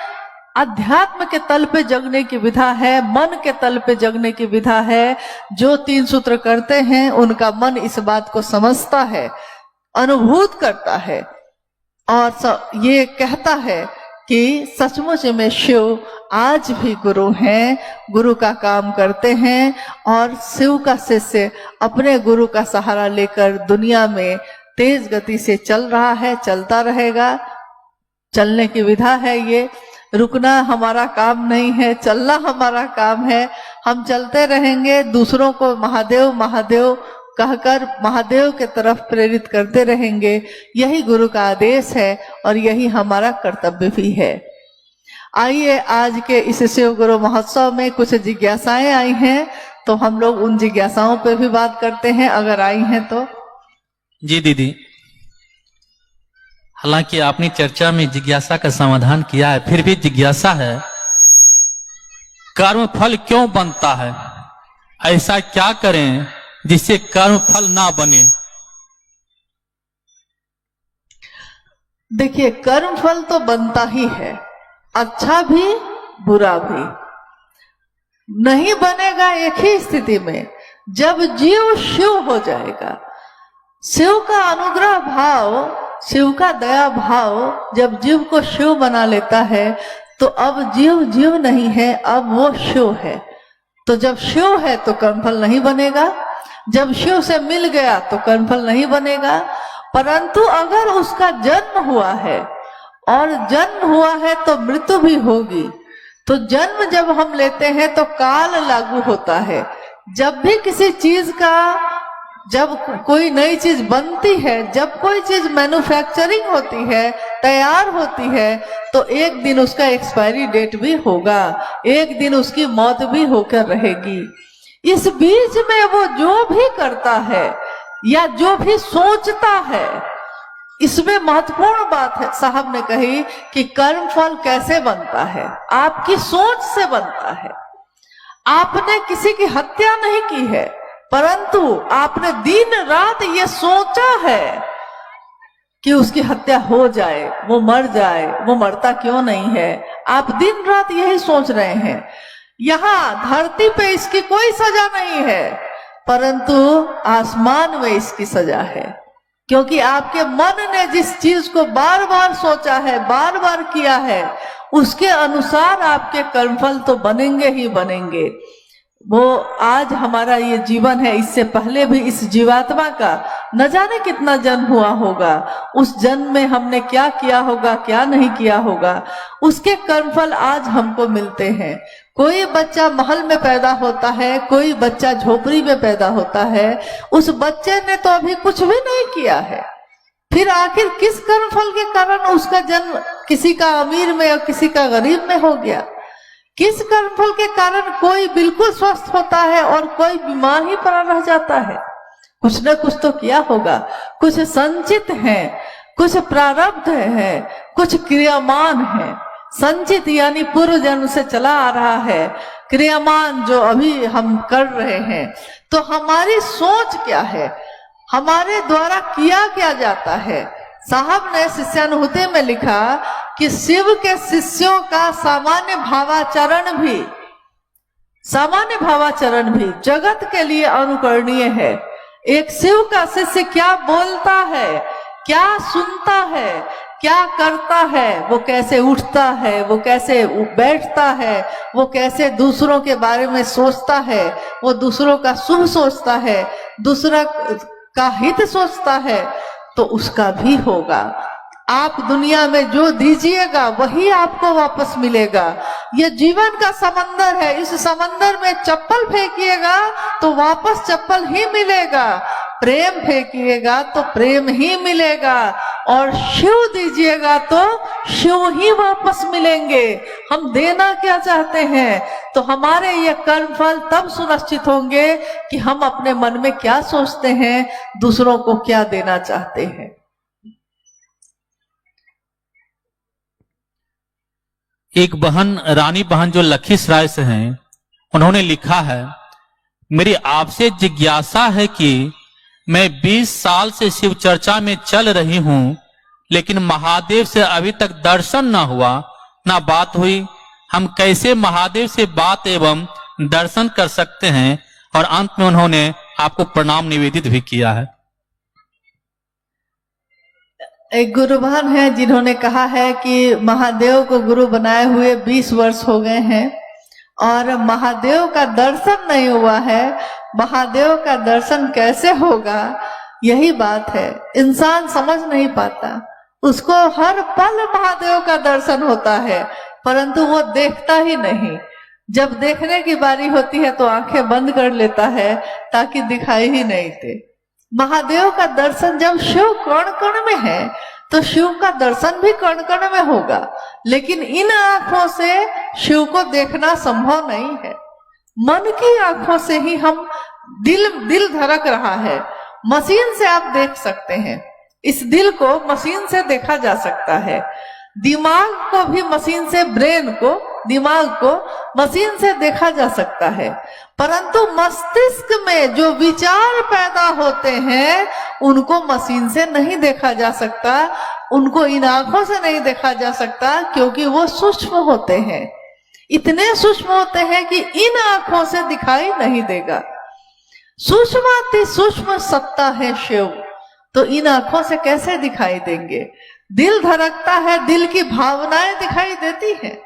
अध्यात्म के तल पे जगने की विधा है, मन के तल पे जगने की विधा है। जो तीन सूत्र करते हैं उनका मन इस बात को समझता है, अनुभूत करता है और ये कहता है कि सचमुच में शिव आज भी गुरु हैं, गुरु का काम करते हैं। और शिव का शिष्य अपने गुरु का सहारा लेकर दुनिया में तेज गति से चल रहा है, चलता रहेगा। चलने की विधा है ये, रुकना हमारा काम नहीं है, चलना हमारा काम है। हम चलते रहेंगे, दूसरों को महादेव महादेव कहकर महादेव के तरफ प्रेरित करते रहेंगे। यही गुरु का आदेश है और यही हमारा कर्तव्य भी है। आइए आज के इस शिव गुरु महोत्सव में कुछ जिज्ञासाएं आई हैं, तो हम लोग उन जिज्ञासाओं पे भी बात करते हैं, अगर आई हैं तो। जी दीदी, हालांकि आपने चर्चा में जिज्ञासा का समाधान किया है, फिर भी जिज्ञासा है, कर्म फल क्यों बनता है? ऐसा क्या करें जिससे कर्म फल ना बने? देखिए, कर्म फल तो बनता ही है, अच्छा भी बुरा भी। नहीं बनेगा एक ही स्थिति में, जब जीव शिव हो जाएगा। शिव का अनुग्रह भाव, शिव का दया भाव जब जीव को शिव बना लेता है, तो अब जीव नहीं है, अब वो शिव है। तो जब शिव है तो कर्मफल नहीं बनेगा, जब शिव से मिल गया तो कर्मफल नहीं बनेगा। परंतु अगर उसका जन्म हुआ है, और जन्म हुआ है तो मृत्यु भी होगी, तो जन्म जब हम लेते हैं तो काल लागू होता है। जब भी किसी चीज का, जब कोई नई चीज बनती है, जब कोई चीज मैन्युफैक्चरिंग होती है, तैयार होती है, तो एक दिन उसका एक्सपायरी डेट भी होगा, एक दिन उसकी मौत भी होकर रहेगी। इस बीच में वो जो भी करता है या जो भी सोचता है, इसमें महत्वपूर्ण बात है साहब ने कही कि कर्म फल कैसे बनता है, आपकी सोच से बनता है। आपने किसी की हत्या नहीं की है, परंतु आपने दिन रात ये सोचा है कि उसकी हत्या हो जाए, वो मर जाए, वो मरता क्यों नहीं है। आप दिन रात यही सोच रहे हैं। यहाँ धरती पे इसकी कोई सजा नहीं है, परंतु आसमान में इसकी सजा है, क्योंकि आपके मन ने जिस चीज को बार बार सोचा है, बार बार किया है, उसके अनुसार आपके कर्मफल तो बनेंगे ही बनेंगे। वो आज हमारा ये जीवन है, इससे पहले भी इस जीवात्मा का न जाने कितना जन्म हुआ होगा, उस जन्म में हमने क्या किया होगा, क्या नहीं किया होगा, उसके कर्मफल आज हमको मिलते हैं। कोई बच्चा महल में पैदा होता है, कोई बच्चा झोपड़ी में पैदा होता है, उस बच्चे ने तो अभी कुछ भी नहीं किया है, फिर आखिर किस कर्मफल के कारण उसका जन्म किसी का अमीर में और किसी का गरीब में हो गया? किस कर्मफल के कारण कोई बिल्कुल स्वस्थ होता है और कोई बीमार ही पड़ा रह जाता है? कुछ न कुछ तो किया होगा, कुछ संचित है, कुछ प्रारब्ध है, कुछ क्रियामान है। संचित यानी पूर्व जन्म से चला आ रहा है, क्रियामान जो अभी हम कर रहे हैं। तो हमारी सोच क्या है, हमारे द्वारा किया क्या जाता है? साहब ने शिष्यानुभूति में लिखा कि शिव के शिष्यों का सामान्य भावाचरण भी जगत के लिए अनुकरणीय है। एक शिव का शिष्य क्या बोलता है, क्या सुनता है, क्या करता है, वो कैसे उठता है, वो कैसे बैठता है, वो कैसे दूसरों के बारे में सोचता है, वो दूसरों का शुभ सोचता है, दूसरा का हित सोचता है, तो उसका भी होगा। आप दुनिया में जो दीजिएगा वही आपको वापस मिलेगा। यह जीवन का समंदर है, इस समंदर में चप्पल फेंकिएगा तो वापस चप्पल ही मिलेगा, प्रेम फेंकिएगा तो प्रेम ही मिलेगा, और शिव दीजिएगा तो शिव ही वापस मिलेंगे। हम देना क्या चाहते हैं, तो हमारे ये कर्मफल तब सुनिश्चित होंगे कि हम अपने मन में क्या सोचते हैं, दूसरों को क्या देना चाहते हैं। एक बहन, रानी बहन जो लखीसराय से हैं, उन्होंने लिखा है, मेरी आपसे जिज्ञासा है कि मैं 20 साल से शिव चर्चा में चल रही हूं, लेकिन महादेव से अभी तक दर्शन ना हुआ, ना बात हुई। हम कैसे महादेव से बात एवं दर्शन कर सकते हैं? और अंत में उन्होंने आपको प्रणाम निवेदित भी किया है। एक गुरुभान है जिन्होंने कहा है कि महादेव को गुरु बनाए हुए 20 वर्ष हो गए हैं और महादेव का दर्शन नहीं हुआ है। महादेव का दर्शन कैसे होगा, यही बात है, इंसान समझ नहीं पाता। उसको हर पल महादेव का दर्शन होता है, परंतु वो देखता ही नहीं। जब देखने की बारी होती है तो आंखें बंद कर लेता है ताकि दिखाई ही नहीं दे। महादेव का दर्शन जब शिव कण कण में है तो शिव का दर्शन भी कण कण में होगा, लेकिन इन आंखों से शिव को देखना संभव नहीं है। मन की आंखों से ही हम दिल धड़क रहा है, मशीन से आप देख सकते हैं, इस दिल को मशीन से देखा जा सकता है, दिमाग को भी मशीन से, ब्रेन को, दिमाग को मशीन से देखा जा सकता है, परंतु मस्तिष्क में जो विचार पैदा होते हैं उनको मशीन से नहीं देखा जा सकता, उनको इन आंखों से नहीं देखा जा सकता, क्योंकि वो सूक्ष्म होते हैं, इतने सूक्ष्म होते हैं कि इन आंखों से दिखाई नहीं देगा। सूक्ष्माति सूक्ष्म सत्ता है शिव, तो इन आंखों से कैसे दिखाई देंगे? दिल धड़कता है, दिल की भावनाएं दिखाई देती हैं,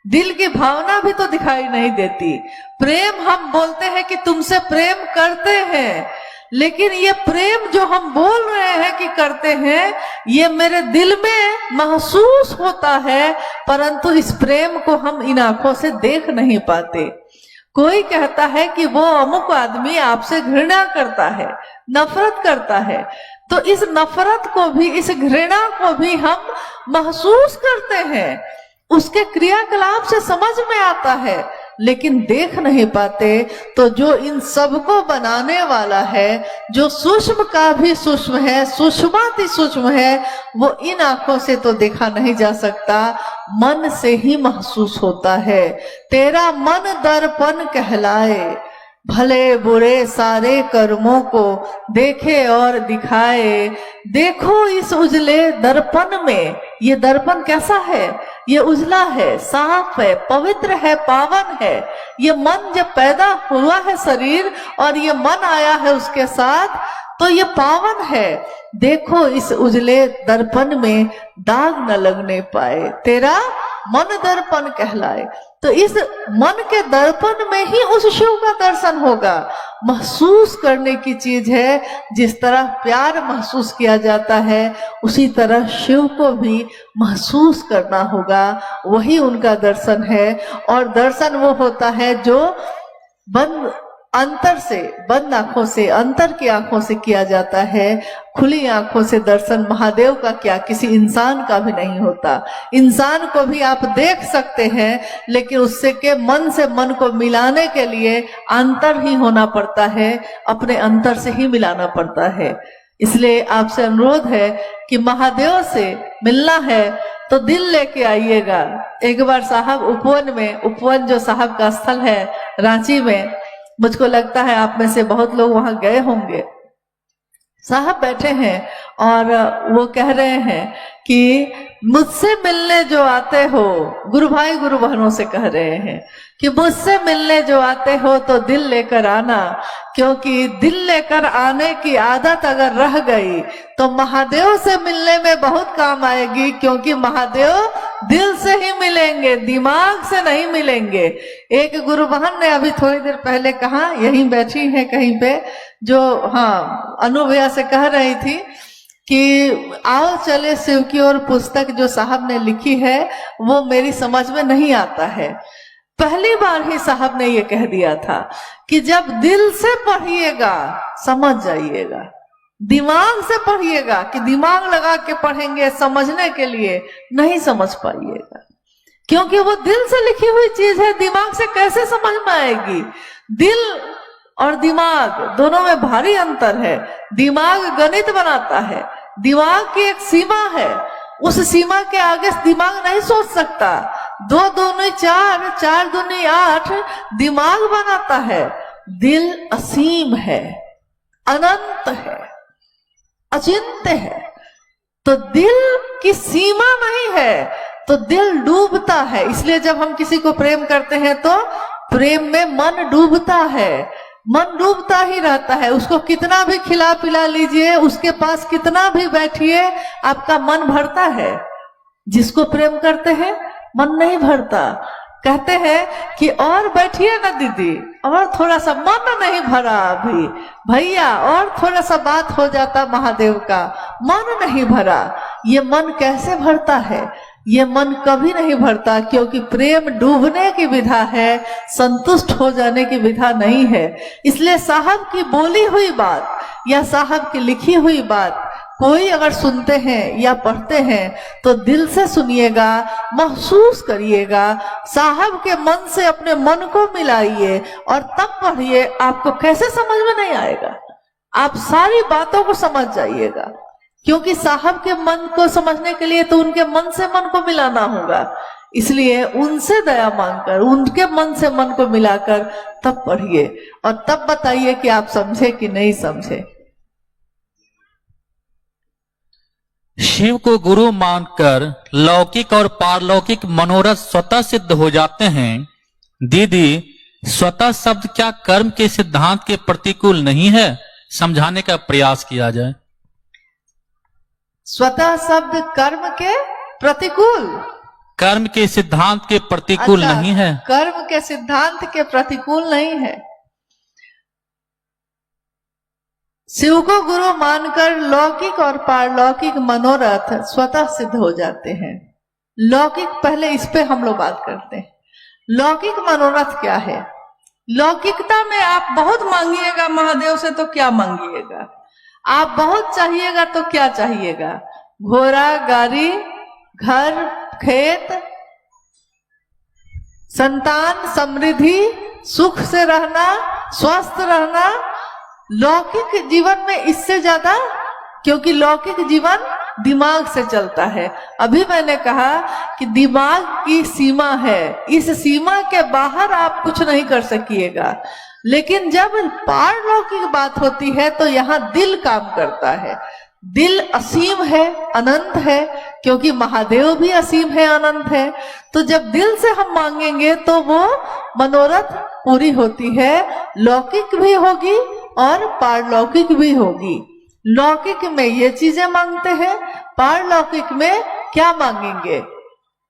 दिल की भावना भी तो दिखाई नहीं देती। प्रेम हम बोलते हैं कि तुमसे प्रेम करते हैं, लेकिन ये प्रेम जो हम बोल रहे हैं कि करते हैं, ये मेरे दिल में महसूस होता है, परंतु इस प्रेम को हम इन आंखों से देख नहीं पाते। कोई कहता है कि वो अमुक आदमी आपसे घृणा करता है, नफरत करता है, तो इस नफरत को भी, इस घृणा को भी हम महसूस करते हैं, उसके क्रियाकलाप से समझ में आता है, लेकिन देख नहीं पाते। तो जो इन सबको बनाने वाला है, जो सूक्ष्म का भी सूक्ष्म है, सूक्ष्माति सूक्ष्म है, वो इन आंखों से तो देखा नहीं जा सकता, मन से ही महसूस होता है। तेरा मन दर्पण कहलाए, भले बुरे सारे कर्मों को देखे और दिखाए। देखो इस उजले दर्पण में, ये दर्पण कैसा है? ये उजला है, साफ है, पवित्र है, पावन है। ये मन जब पैदा हुआ है शरीर और ये मन आया है उसके साथ, तो ये पावन है। देखो इस उजले दर्पण में दाग न लगने पाए, तेरा मन दर्पण कहलाए। तो इस मन के दर्पण में ही उस शिव का दर्शन होगा। महसूस करने की चीज है। जिस तरह प्यार महसूस किया जाता है उसी तरह शिव को भी महसूस करना होगा, वही उनका दर्शन है। और दर्शन वो होता है जो बंद अंतर से, बंद आंखों से, अंतर की आंखों से किया जाता है। खुली आंखों से दर्शन महादेव का क्या, किसी इंसान का भी नहीं होता। इंसान को भी आप देख सकते हैं, लेकिन उससे के मन से मन को मिलाने के लिए अंतर ही होना पड़ता है, अपने अंतर से ही मिलाना पड़ता है। इसलिए आपसे अनुरोध है कि महादेव से मिलना है तो दिल लेके आइएगा। एक बार साहब उपवन में, उपवन जो साहब का स्थल है रांची में, मुझको लगता है आप में से बहुत लोग वहां गए होंगे। साहब बैठे हैं और वो कह रहे हैं कि मुझसे मिलने जो आते हो, गुरु भाई गुरु बहनों से कह रहे हैं कि मुझसे मिलने जो आते हो तो दिल लेकर आना, क्योंकि दिल लेकर आने की आदत अगर रह गई तो महादेव से मिलने में बहुत काम आएगी। क्योंकि महादेव दिल से ही मिलेंगे, दिमाग से नहीं मिलेंगे। एक गुरु बहन ने अभी थोड़ी देर पहले कहा, यहीं बैठी है कहीं पे, जो अनुभया से कह रही थी कि आओ चले शिव की ओर पुस्तक जो साहब ने लिखी है वो मेरी समझ में नहीं आता है। पहली बार ही साहब ने ये कह दिया था कि जब दिल से पढ़िएगा समझ जाइएगा, दिमाग से पढ़िएगा कि दिमाग लगा के पढ़ेंगे समझने के लिए नहीं समझ पाइएगा, क्योंकि वो दिल से लिखी हुई चीज है। दिमाग से कैसे समझ में आएगी? दिल और दिमाग दोनों में भारी अंतर है। दिमाग गणित बनाता है, दिमाग की एक सीमा है, उस सीमा के आगे दिमाग नहीं सोच सकता। 2 दूनी 4, 4 दूनी 8 दिमाग बनाता है। दिल असीम है, अनंत है, अचिंत्य है। तो दिल की सीमा नहीं है तो दिल डूबता है। इसलिए जब हम किसी को प्रेम करते हैं तो प्रेम में मन डूबता है, मन डूबता ही रहता है। उसको कितना भी खिला पिला लीजिए, उसके पास कितना भी बैठिए, आपका मन भरता है। जिसको प्रेम करते हैं मन नहीं भरता। कहते हैं कि और बैठिए ना दीदी, और थोड़ा सा, मन नहीं भरा अभी भैया, और थोड़ा सा बात हो जाता महादेव का, मन नहीं भरा। ये मन कैसे भरता है? ये मन कभी नहीं भरता, क्योंकि प्रेम डूबने की विधा है, संतुष्ट हो जाने की विधा नहीं है। इसलिए साहब की बोली हुई बात या साहब की लिखी हुई बात कोई अगर सुनते हैं या पढ़ते हैं तो दिल से सुनिएगा, महसूस करिएगा, साहब के मन से अपने मन को मिलाइए और तब पढ़िए। आपको कैसे समझ में नहीं आएगा? आप सारी बातों को समझ जाइएगा, क्योंकि साहब के मन को समझने के लिए तो उनके मन से मन को मिलाना होगा। इसलिए उनसे दया मांगकर, उनके मन से मन को मिलाकर तब पढ़िए और तब बताइए कि आप समझे कि नहीं समझे। शिव को गुरु मानकर लौकिक और पारलौकिक मनोरथ स्वतः सिद्ध हो जाते हैं। दीदी, स्वतः शब्द क्या कर्म के सिद्धांत के प्रतिकूल नहीं है? समझाने का प्रयास किया जाए। स्वतः शब्द कर्म के प्रतिकूल, कर्म के सिद्धांत के प्रतिकूल नहीं है। कर्म के सिद्धांत के प्रतिकूल नहीं है। शिव को गुरु मानकर लौकिक और पारलौकिक मनोरथ स्वतः सिद्ध हो जाते हैं। लौकिक, पहले इस पे हम लोग बात करते हैं। लौकिक मनोरथ क्या है? लौकिकता में आप बहुत मांगिएगा महादेव से तो क्या मांगिएगा? आप बहुत चाहिएगा तो क्या चाहिएगा? घोड़ा, गाड़ी, घर, खेत, संतान, समृद्धि, सुख से रहना, स्वस्थ रहना। लौकिक जीवन में इससे ज्यादा, क्योंकि लौकिक जीवन दिमाग से चलता है। अभी मैंने कहा कि दिमाग की सीमा है, इस सीमा के बाहर आप कुछ नहीं कर सकिएगा। लेकिन जब पारलौकिक बात होती है तो यहाँ दिल काम करता है। दिल असीम है, अनंत है, क्योंकि महादेव भी असीम है, अनंत है। तो जब दिल से हम मांगेंगे तो वो मनोरथ पूरी होती है। लौकिक भी होगी और पारलौकिक भी होगी। लौकिक में ये चीजें मांगते हैं, पारलौकिक में क्या मांगेंगे?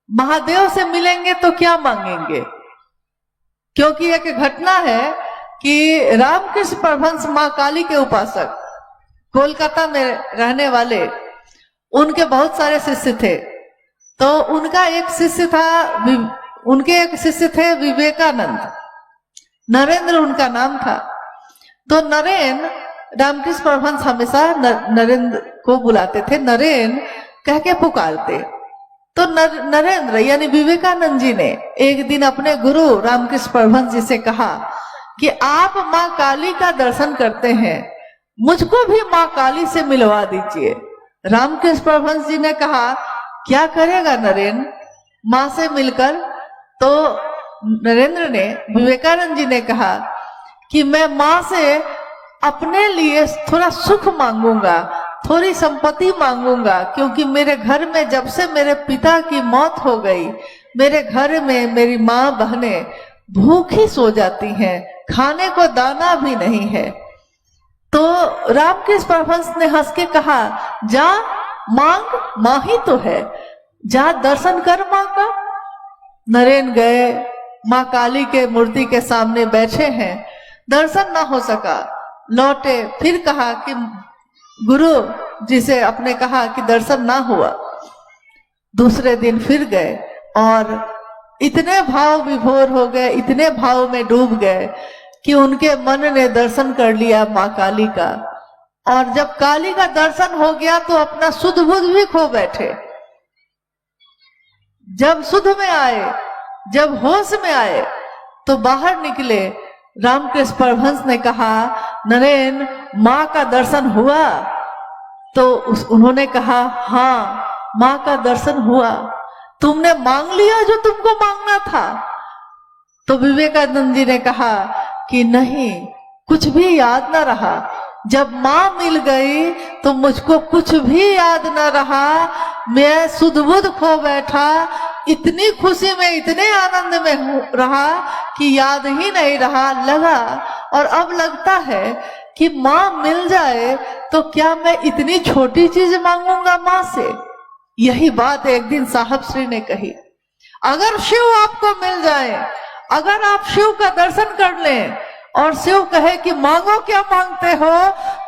महादेव से मिलेंगे तो क्या मांगेंगे? क्योंकि एक घटना है कि रामकृष्ण परमहंस मां काली के उपासक, कोलकाता में रहने वाले, उनके बहुत सारे शिष्य थे। तो उनका एक शिष्य था, उनके एक शिष्य थे विवेकानंद, नरेंद्र उनका नाम था। तो नरेंद्र, रामकृष्ण परमहंस हमेशा नरेंद्र को बुलाते थे, नरेंद्र कह के पुकारते। तो नरेंद्र यानी विवेकानंद जी ने एक दिन अपने गुरु रामकृष्ण परमहंस जी से कहा कि आप माँ काली का दर्शन करते हैं, मुझको भी माँ काली से मिलवा दीजिए। रामकृष्ण परमहंस जी ने कहा, क्या करेगा नरेंद्र माँ से मिलकर? तो नरेंद्र ने, विवेकानंद जी ने कहा कि मैं माँ से अपने लिए थोड़ा सुख मांगूंगा, थोड़ी संपत्ति मांगूंगा, क्योंकि मेरे घर में जब से मेरे पिता की मौत हो गई, मेरे घर में मेरी माँ बहनें भूखी सो जाती हैं, खाने को दाना भी नहीं है। तो रामकृष्ण परमहंस ने हंस के कहा, जा मांग, माँ ही तो है, जा दर्शन कर माँ का। नरेंद्र गए, माँ काली के मूर्ति के सामने बैठे हैं, दर्शन ना हो सका, लौटे। फिर कहा कि गुरु जी से अपने कहा कि दर्शन ना हुआ। दूसरे दिन फिर गए और इतने भाव विभोर हो गए, इतने भाव में डूब गए कि उनके मन ने दर्शन कर लिया माँ काली का। और जब काली का दर्शन हो गया तो अपना सुध बुध भी खो बैठे। जब सुध में आए, जब होश में आए, तो बाहर निकले। रामकृष्ण परमहंस ने कहा, नरेंद्र माँ का दर्शन हुआ? तो उन्होंने कहा, हाँ माँ का दर्शन हुआ। तुमने मांग लिया जो तुमको मांगना था? तो विवेकानंद जी ने कहा कि नहीं, कुछ भी याद ना रहा। जब माँ मिल गई तो मुझको कुछ भी याद न रहा, मैं सुध-बुध खो बैठा, इतनी खुशी में, इतने आनंद में रहा कि याद ही नहीं रहा लगा। और अब लगता है कि माँ मिल जाए तो क्या मैं इतनी छोटी चीज मांगूंगा माँ से? यही बात एक दिन साहब श्री ने कही, अगर शिव आपको मिल जाए, अगर आप शिव का दर्शन कर लें और शिव कहे कि मांगो क्या मांगते हो,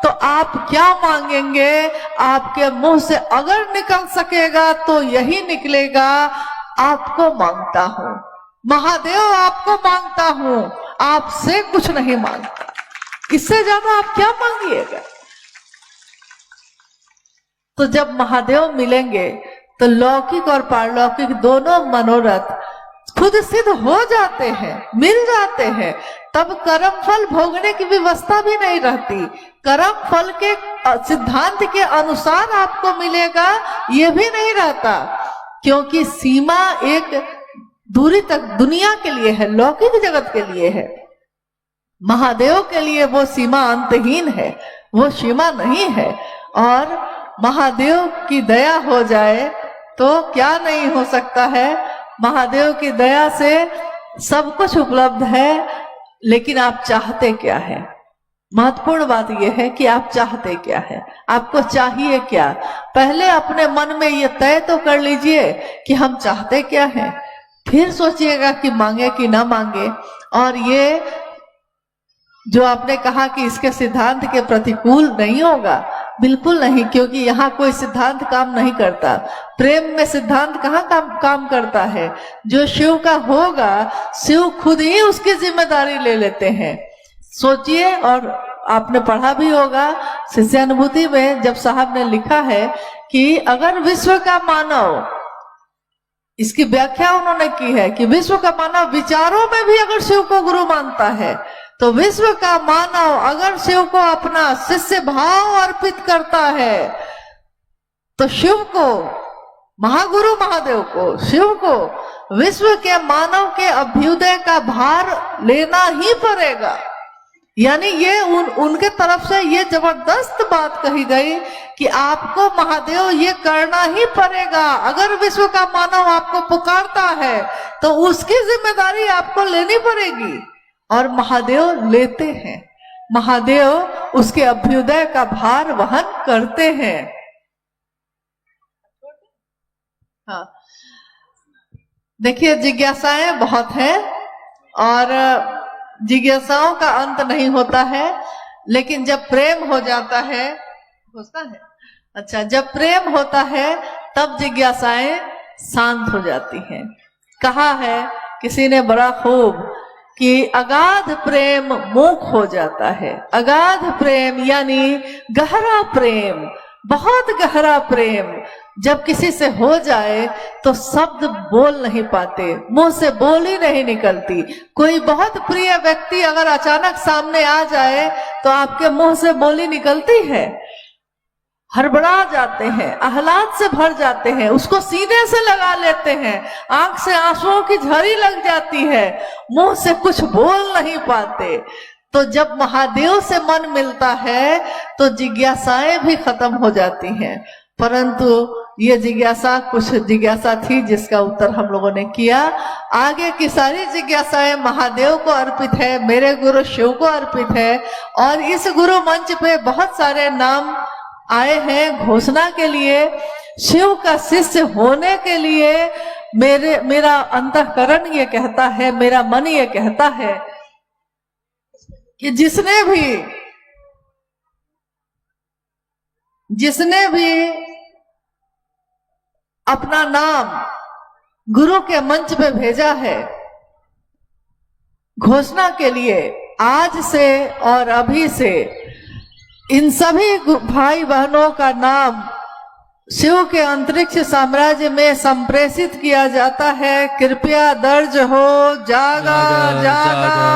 तो आप क्या मांगेंगे? आपके मुंह से अगर निकल सकेगा तो यही निकलेगा, आपको मांगता हूं, महादेव आपको मांगता हूं, आपसे कुछ नहीं मांगता। इससे ज्यादा आप क्या मांगिएगा? तो जब महादेव मिलेंगे तो लौकिक और पारलौकिक दोनों मनोरथ खुद सिद्ध हो जाते हैं, मिल जाते हैं। तब कर्म फल भोगने की व्यवस्था भी नहीं रहती। कर्म फल के सिद्धांत के अनुसार आपको मिलेगा ये भी नहीं रहता, क्योंकि सीमा एक दूरी तक दुनिया के लिए है, लौकिक जगत के लिए है। महादेव के लिए वो सीमा अंतहीन है, वो सीमा नहीं है। और महादेव की दया हो जाए तो क्या नहीं हो सकता है। महादेव की दया से सब कुछ उपलब्ध है, लेकिन आप चाहते क्या है? महत्वपूर्ण बात यह है कि आप चाहते क्या है, आपको चाहिए क्या। पहले अपने मन में ये तय तो कर लीजिए कि हम चाहते क्या है, फिर सोचिएगा कि मांगे कि ना मांगे। और ये जो आपने कहा कि इसके सिद्धांत के प्रतिकूल नहीं होगा, बिल्कुल नहीं, क्योंकि यहाँ कोई सिद्धांत काम नहीं करता। प्रेम में सिद्धांत कहाँ काम करता है? जो शिव का होगा, शिव खुद ही उसकी जिम्मेदारी ले लेते हैं। सोचिए, और आपने पढ़ा भी होगा शिष्यानुभूति में, जब साहब ने लिखा है कि अगर विश्व का मानव, इसकी व्याख्या उन्होंने की है कि विश्व का मानव विचारों में भी अगर शिव को गुरु मानता है, तो विश्व का मानव अगर शिव को अपना शिष्य भाव अर्पित करता है, तो शिव को, महागुरु महादेव को, शिव को विश्व के मानव के अभ्युदय का भार लेना ही पड़ेगा। यानी ये उनके तरफ से ये जबरदस्त बात कही गई कि आपको महादेव ये करना ही पड़ेगा। अगर विश्व का मानव आपको पुकारता है तो उसकी जिम्मेदारी आपको लेनी पड़ेगी। और महादेव लेते हैं, महादेव उसके अभ्युदय का भार वहन करते हैं। हाँ, देखिए, जिज्ञासाएं बहुत हैं और जिज्ञासाओं का अंत नहीं होता है, लेकिन जब प्रेम हो जाता है, होता है, अच्छा, जब प्रेम होता है तब जिज्ञासाएं शांत हो जाती हैं। कहा है किसी ने बड़ा खूब कि अगाध प्रेम मूक हो जाता है। अगाध प्रेम यानी गहरा प्रेम, बहुत गहरा प्रेम जब किसी से हो जाए तो शब्द बोल नहीं पाते, मुंह से बोल ही नहीं निकलती। कोई बहुत प्रिय व्यक्ति अगर अचानक सामने आ जाए तो आपके मुंह से बोली निकलती है, हड़बड़ा जाते हैं, आह्लाद से भर जाते हैं, उसको सीने से लगा लेते हैं, आंख से आंसुओं की झड़ी लग जाती है, मुंह से कुछ बोल नहीं पाते। तो जब महादेव से मन मिलता है तो जिज्ञासाएं भी खत्म हो जाती हैं। परंतु ये जिज्ञासा कुछ जिज्ञासा थी जिसका उत्तर हम लोगों ने किया। आगे की सारी जिज्ञासाएं महादेव को अर्पित है, मेरे गुरु शिव को अर्पित है। और इस गुरु मंच पे बहुत सारे नाम आए हैं घोषणा के लिए, शिव का शिष्य होने के लिए। मेरा अंतःकरण ये कहता है, मेरा मन ये कहता है कि जिसने भी अपना नाम गुरु के मंच पे भेजा है घोषणा के लिए, आज से और अभी से इन सभी भाई बहनों का नाम शिव के अंतरिक्ष साम्राज्य में संप्रेषित किया जाता है। कृपया दर्ज हो, जागा जागा